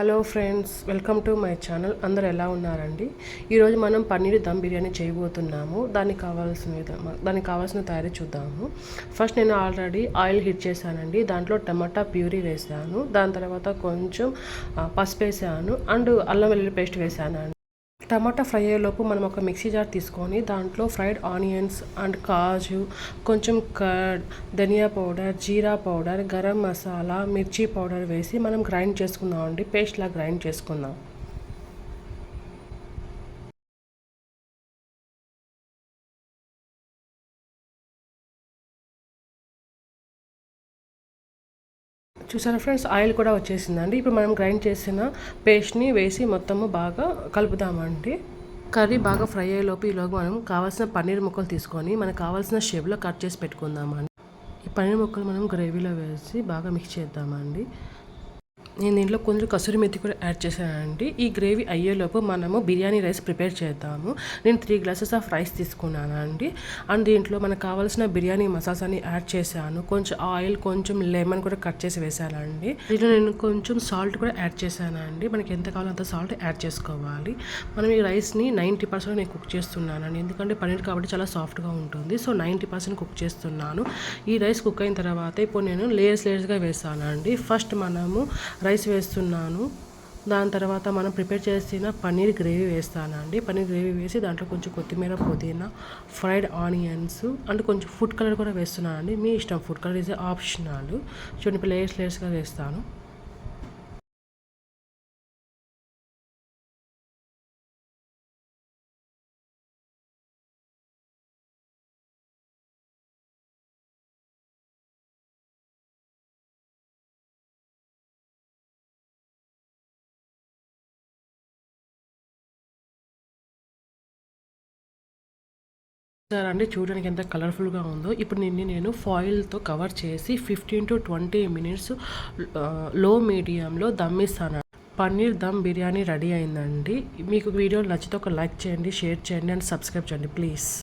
Hello friends, welcome to my channel. అందరు ఎలా ఉన్నారండి? ఈరోజు మనం పన్నీర్ దమ్ బిర్యానీ చేయబోతున్నాము. దానికి కావాల్సిన తయారీ చూద్దాము. ఫస్ట్ నేను ఆల్రెడీ ఆయిల్ హీట్ చేశానండి. దాంట్లో టమాటా ప్యూరీ వేసాను. దాని తర్వాత కొంచెం పసుపు వేసాను అండ్ అల్లం వెల్లుల్లి పేస్ట్ వేసాను. టమాటా ఫ్రై అయ్యేలోపు మనం ఒక మిక్సీ జార్ తీసుకొని దాంట్లో ఫ్రైడ్ ఆనియన్స్ అండ్ కాజు, కొంచెం కర్డ్, ధనియా పౌడర్, జీరా పౌడర్, గరం మసాలా, మిర్చి పౌడర్ వేసి మనం గ్రైండ్ చేసుకుందాం అండి. పేస్ట్లా గ్రైండ్ చేసుకుందాం. చూసారా ఫ్రెండ్స్, ఆయిల్ కూడా వచ్చేసిందండి. ఇప్పుడు మనం గ్రైండ్ చేసిన పేస్ట్ని వేసి మొత్తము బాగా కలుపుదామండి. కర్రీ బాగా ఫ్రై అయ్యేలోపు ఈలోగా మనం కావాల్సిన పన్నీర్ ముక్కలు తీసుకొని మనకు కావాల్సిన షేప్లో కట్ చేసి పెట్టుకుందామండి. ఈ పన్నీర్ ముక్కలు మనం గ్రేవీలో వేసి బాగా మిక్స్ చేద్దామండి. నేను దీంట్లో కొంచెం కసూరి మెత్తి కూడా యాడ్ చేశానండి. ఈ గ్రేవీ అయ్యేలోపు మనము బిర్యానీ రైస్ ప్రిపేర్ చేద్దాము. నేను 3 గ్లాసెస్ ఆఫ్ రైస్ తీసుకున్నానండి. అండ్ దీంట్లో మనకు కావాల్సిన బిర్యానీ మసాలాని యాడ్ చేశాను. కొంచెం ఆయిల్, కొంచెం లెమన్ కూడా కట్ చేసి వేసానండి. దీంట్లో నేను కొంచెం సాల్ట్ కూడా యాడ్ చేశానండి. మనకి ఎంత కావాలో అంత సాల్ట్ యాడ్ చేసుకోవాలి. మనం ఈ రైస్ని 90% నేను కుక్ చేస్తున్నానండి. ఎందుకంటే పన్నీర్ కాబట్టి చాలా సాఫ్ట్గా ఉంటుంది. సో 90% కుక్ చేస్తున్నాను. ఈ రైస్ కుక్ అయిన తర్వాత ఇప్పుడు నేను లేయర్స్గా వేసానండి. ఫస్ట్ మనము రైస్ వేస్తున్నాను. దాని తర్వాత మనం ప్రిపేర్ చేసిన పన్నీర్ గ్రేవీ వేస్తానండి. పన్నీర్ గ్రేవీ వేసి దాంట్లో కొంచెం కొత్తిమీర, పుదీనా, ఫ్రైడ్ ఆనియన్స్ అండ్ కొంచెం ఫుడ్ కలర్ కూడా వేస్తున్నానండి. మీ ఇష్టం, ఫుడ్ కలర్ ఈజ్ ఆప్షనల్. చూడండి, ఇప్పుడు లేయర్స్గా వేస్తాను. అండి, చూడడానికి ఎంత కలర్ఫుల్గా ఉందో. ఇప్పుడు నేను ఫాయిల్తో కవర్ చేసి 15 to 20 మినిట్స్ లో మీడియంలో దమ్మిస్తాను. పన్నీర్ దమ్ బిర్యానీ రెడీ అయిందండి. మీకు వీడియో నచ్చితే ఒక లైక్ చేయండి, షేర్ చేయండి అండ్ సబ్స్క్రైబ్ చేయండి ప్లీజ్.